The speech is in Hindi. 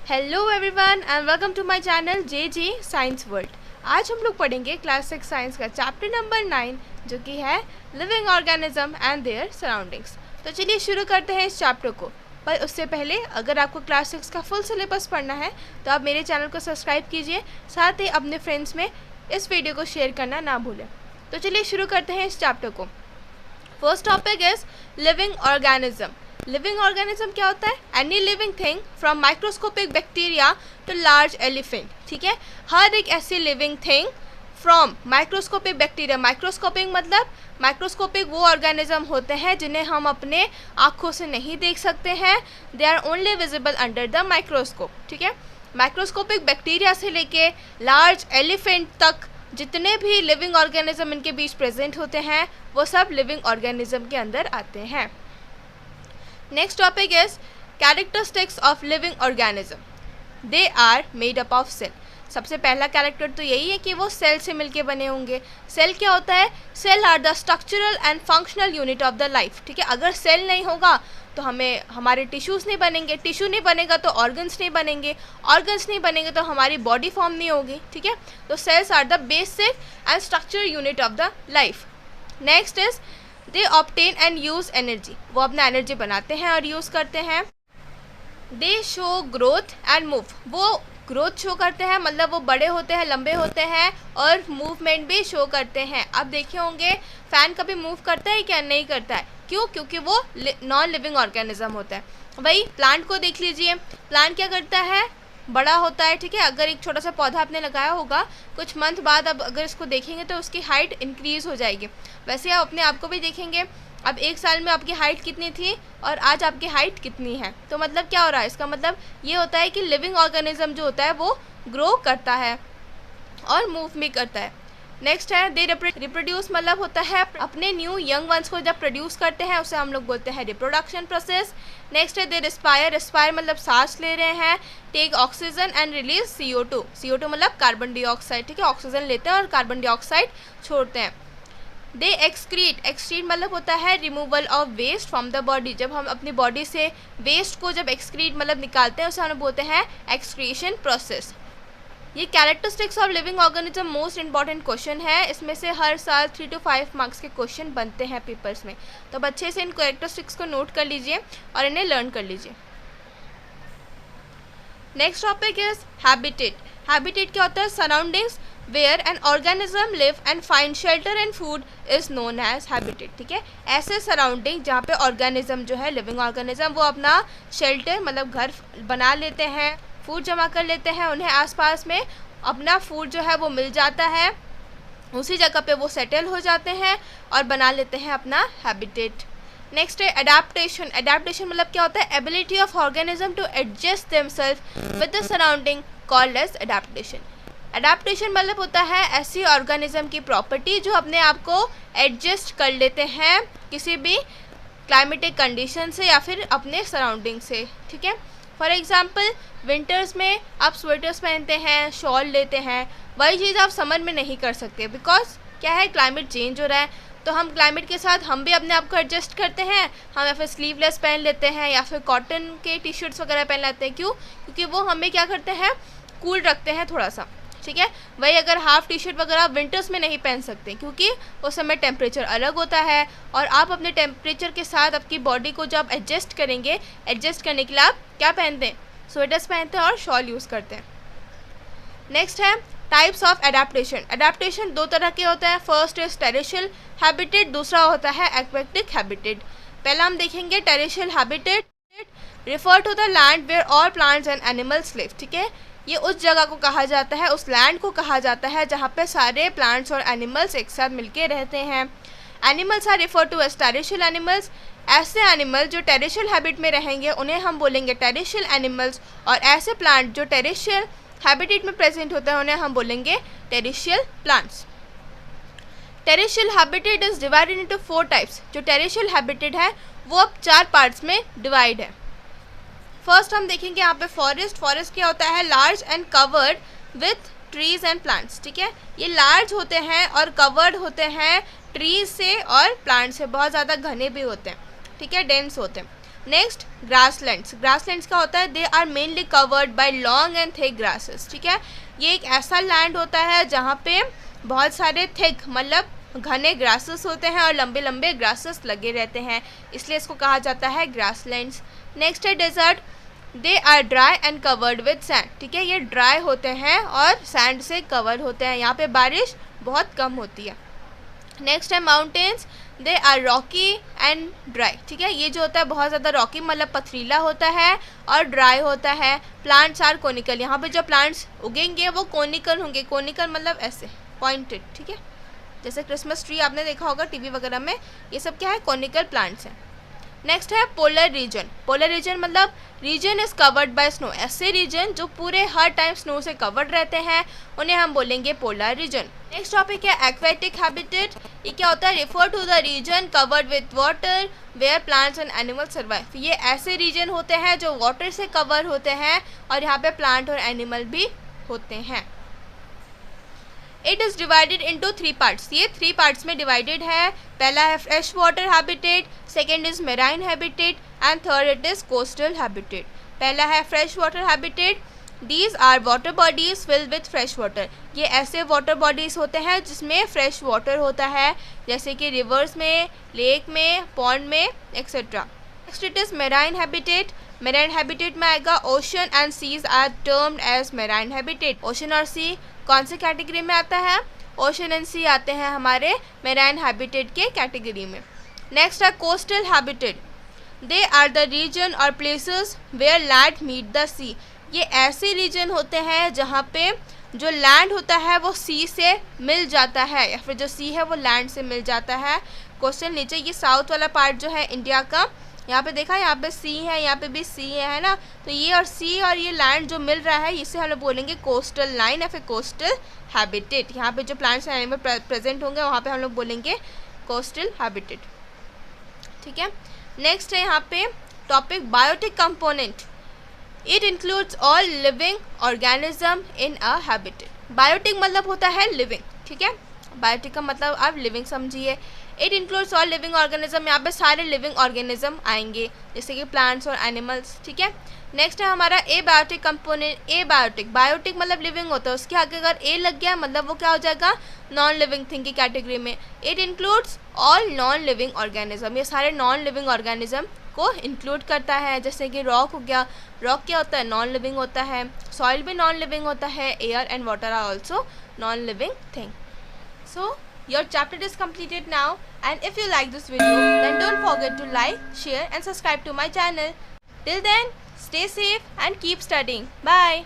Hello everyone and welcome to my channel J G science world. आज हम लोग पढ़ेंगे क्लास 6 साइंस का चैप्टर नंबर 9 जो कि है living organism and their surroundings. तो चलिए शुरू करते हैं इस चैप्टर को। पर उससे पहले अगर आपको क्लास 6 का फुल सिलेबस पढ़ना है तो आप मेरे चैनल को सब्सक्राइब कीजिए, साथ ही अपने फ्रेंड्स में इस वीडियो को शेयर करना ना भूलें। तो चलिए शुरू करते हैं इस चैप्टर को। First topic is living organism. Living organism क्या होता है? Any living thing from microscopic bacteria to large elephant. ठीक है, हर एक ऐसी living thing from microscopic bacteria. Microscopic मतलब माइक्रोस्कोपिक वो ऑर्गेनिज्म होते हैं जिन्हें हम अपने आँखों से नहीं देख सकते हैं। They are only visible under the microscope. ठीक है, माइक्रोस्कोपिक बैक्टीरिया से लेके लार्ज एलिफेंट तक जितने भी लिविंग ऑर्गेनिज्म इनके बीच प्रेजेंट होते हैं वो सब लिविंग ऑर्गेनिज्म के अंदर आते हैं। Next topic is characteristics of living organism. They are made up of cell. सबसे पहला कैरेक्टर तो यही है कि वो सेल से मिलके बने होंगे। सेल क्या होता है? Cell are the structural and functional unit of the life. ठीक है, अगर सेल नहीं होगा तो हमारे टिश्यूज़ नहीं बनेंगे, टिश्यू नहीं बनेगा तो ऑर्गन्स नहीं बनेंगे, ऑर्गन्स नहीं बनेंगे तो हमारी बॉडी फॉर्म नहीं होगी। ठीक है, तो cells are the basic and structural unit of the life. Next is they obtain and use energy. वो अपना एनर्जी बनाते हैं और यूज़ करते हैं। They show growth and move. वो ग्रोथ शो करते हैं, मतलब वो बड़े होते हैं, लंबे होते हैं, और मूवमेंट भी शो करते हैं। अब देखे होंगे फ़ैन कभी मूव करता है क्या? नहीं करता है। क्यों? क्योंकि वो नॉन लिविंग ऑर्गेनिज्म होता है। वही प्लांट को देख लीजिए, प्लांट क्या करता है? बड़ा होता है। ठीक है, अगर एक छोटा सा पौधा आपने लगाया होगा, कुछ मंथ बाद अब अगर इसको देखेंगे तो उसकी हाइट इंक्रीज़ हो जाएगी। वैसे आप अपने आप को भी देखेंगे, अब एक साल में आपकी हाइट कितनी थी और आज आपकी हाइट कितनी है। तो मतलब क्या हो रहा है? इसका मतलब ये होता है कि लिविंग ऑर्गेनिज्म जो होता है वो ग्रो करता है और मूव भी करता है। नेक्स्ट है दे रिप्रोड्यूस, मतलब होता है अपने न्यू यंग वंस को जब प्रोड्यूस करते हैं उसे हम लोग बोलते हैं रिप्रोडक्शन प्रोसेस। नेक्स्ट है दे रिस्पायर। रिस्पायर मतलब सांस ले रहे हैं। Take oxygen and release CO2। CO2 मतलब कार्बन डाइऑक्साइड। ठीक है, ऑक्सीजन लेते हैं और कार्बन डाइऑक्साइड छोड़ते हैं। दे एक्सक्रीट। एक्सक्रीट मतलब होता है removal of waste from the body. जब हम अपनी बॉडी से वेस्ट को जब एक्सक्रीट मतलब निकालते हैं उसे हम बोलते हैं एक्सक्रीशन प्रोसेस। ये characteristics of living organism most important question है। इसमें से हर साल 3 to 5 मार्क्स के क्वेश्चन बनते हैं पेपर्स में। तो अब अच्छे से इन कैरेक्टरिस्टिक्स को नोट कर लीजिए और इन्हें लर्न कर लीजिए। Next topic is habitat. Habitat क्या होता है? Surroundings where an organism live and find shelter and food is known as habitat. ठीक है, ऐसे सराउंडिंग जहाँ पे ऑर्गेनिज्म जो है लिविंग ऑर्गेनिज्म वो अपना शेल्टर मतलब घर बना लेते हैं, फूड जमा कर लेते हैं, उन्हें आसपास में अपना फूड जो है वो मिल जाता है, उसी जगह पे वो सेटल हो जाते हैं और बना लेते हैं अपना हैबिटेट। नेक्स्ट है एडाप्टेशन। एडाप्टेशन मतलब क्या होता है? Ability of organism to adjust themselves with the surrounding called as adaptation. Adaptation मतलब होता है ऐसी ऑर्गेनिज्म की प्रॉपर्टी जो अपने आप को एडजस्ट कर लेते हैं किसी भी क्लाइमेटिक कंडीशन से या फिर अपने सराउंडिंग से। ठीक है, फॉर एग्जाम्पल विंटर्स में आप स्वेटर्स पहनते हैं, शॉल लेते हैं, वही चीज़ आप समर में नहीं कर सकते। बिकॉज क्या है, क्लाइमेट चेंज हो रहा है, तो हम क्लाइमेट के साथ हम भी अपने आप को एडजस्ट करते हैं। हम या फिर स्लीवलेस पहन लेते हैं या फिर कॉटन के टी शर्ट्स वगैरह पहन लेते हैं। क्यों? क्योंकि वो हमें क्या करते हैं, कूल रखते हैं थोड़ा सा। ठीक है, वही अगर हाफ टी शर्ट वगैरह आप विंटर्स में नहीं पहन सकते क्योंकि उस समय टेम्परेचर अलग होता है और आप अपने टेम्परेचर के साथ आपकी बॉडी को जब एडजस्ट करेंगे, एडजस्ट करने के लिए आप क्या पहनते हैं? स्वेटर्स पहनते हैं और शॉल यूज़ करते हैं। नेक्स्ट है टाइप्स ऑफ एडाप्टेशन। एडाप्टेशन दो तरह के होते हैं। फर्स्ट इज टेरेशियल हैबिटेट, दूसरा होता है एक्वेटिक हैबिटेट। पहला हम देखेंगे terrestrial habitat refer to the land where all plants and animals live. ठीक है, ये उस जगह को कहा जाता है, उस लैंड को कहा जाता है जहाँ पे सारे प्लांट्स और एनिमल्स एक साथ मिलके रहते हैं। Animals are refer to as terrestrial animals. ऐसे एनिमल जो टेरेशियल हैबिट में रहेंगे उन्हें हम बोलेंगे टेरेशियल एनिमल्स, और ऐसे प्लांट जो टेरेशियल हैबिटेट में प्रेजेंट होते हैं उन्हें हम बोलेंगे terrestrial plants. Terrestrial habitat is divided into 4 types. जो टेरेशियल हैबिटेट है वो अब 4 पार्ट्स में डिवाइड है। फर्स्ट हम देखेंगे यहाँ पे फॉरेस्ट। फॉरेस्ट क्या होता है? Large and covered with trees and plants. ठीक है, ये लार्ज होते हैं और कवर्ड होते हैं ट्रीज से और प्लांट से, बहुत ज़्यादा घने भी होते हैं। ठीक है, डेंस होते हैं। नेक्स्ट ग्रासलैंड्स, ग्रासलैंड्स क्या होता है, they are mainly covered by long and thick grasses, ठीक है। ये एक ऐसा लैंड होता है जहाँ पे बहुत सारे थिक मतलब घने ग्रासेस होते हैं और लंबे लंबे ग्रासेस लगे रहते हैं, इसलिए इसको कहा जाता है ग्रासलैंड्स। नेक्स्ट है desert, they are dry and covered with sand, ठीक है। ये ड्राई होते हैं और सैंड से कवर होते हैं, यहाँ पे बारिश बहुत कम होती है। नेक्स्ट है mountains, they are rocky and dry, ठीक है। ये जो होता है बहुत ज़्यादा रॉकी मतलब पथरीला होता है और ड्राई होता है। प्लांट्स आर कोनिकल, यहाँ पे जो प्लांट्स उगेंगे वो कोनिकल होंगे, कोनिकल मतलब ऐसे पॉइंटेड, ठीक है। जैसे क्रिसमस ट्री आपने देखा होगा टीवी वगैरह में, ये सब क्या है, कोनिकल प्लांट्स हैं। नेक्स्ट है पोलर रीजन, पोलर रीजन मतलब region is covered by snow, ऐसे रीजन जो पूरे हर टाइम स्नो से कवर्ड रहते हैं उन्हें हम बोलेंगे पोलर रीजन। नेक्स्ट टॉपिक है एक्वेटिक हैबिटेट, ये क्या होता है, refer to the region covered with water where plants and animals survive. ये ऐसे रीजन होते हैं जो वाटर से कवर होते हैं और यहाँ पे प्लांट और एनिमल भी होते हैं। It is divided into 3 parts, ये 3 पार्ट्स में डिवाइडेड है। पहला है fresh water habitat, second is marine habitat and third it is coastal habitat. पहला है fresh water habitat, these are water bodies filled with fresh water, ये ऐसे वाटर बॉडीज़ होते हैं जिसमें फ्रेश वाटर होता है, जैसे कि रिवर्स में, लेक में, पॉन्ड में etcetera. Next it is marine habitat, marine habitat में आएगा ocean and seas are termed as marine habitat. Ocean और सी कौन से कैटेगरी में आता है, ओशन एंड सी आते हैं हमारे मेराइन हैबिटेट के कैटेगरी में। नेक्स्ट है coastal habitat, they are the region और places where land meet the sea, ये ऐसे रीजन होते हैं जहाँ पे जो लैंड होता है वो सी से मिल जाता है या फिर जो सी है वो लैंड से मिल जाता है। कोस्टल नीचे ये साउथ वाला पार्ट जो है इंडिया का, यहाँ पे देखा यहाँ पे सी है, यहाँ पे भी सी है ना, तो ये और सी और ये लैंड जो मिल रहा है इसे हम लोग बोलेंगे कोस्टल लाइन या फिर कोस्टल हैबिटेट। यहाँ पे जो प्लांट्स एंड एनिमल प्रेजेंट होंगे वहाँ पे हम लोग बोलेंगे कोस्टल हैबिटेट, ठीक है। नेक्स्ट है यहाँ पे topic biotic component, it includes all living organism in a habitat. Biotic मतलब होता है लिविंग, ठीक है, बायोटिक का मतलब आप लिविंग समझिए। It includes all living organism, यहाँ पे सारे लिविंग ऑर्गेनिज्म आएंगे जैसे कि प्लांट्स और एनिमल्स, ठीक है। नेक्स्ट है हमारा ए बायोटिक कंपोनेंट, ए बायोटिक, बायोटिक मतलब लिविंग होता है, उसके आगे अगर ए लग गया मतलब वो क्या हो जाएगा, नॉन लिविंग थिंग की कैटेगरी में। It includes all non living organism, ये सारे नॉन लिविंग ऑर्गेनिज्म को इंक्लूड करता है, जैसे कि रॉक हो गया, रॉक क्या होता है, नॉन लिविंग होता है। सॉइल भी नॉन लिविंग होता है, air and water are also non living thing. So your chapter is completed now, and if you like this video then don't forget to like, share and subscribe to my channel. Till then, stay safe and keep studying. Bye.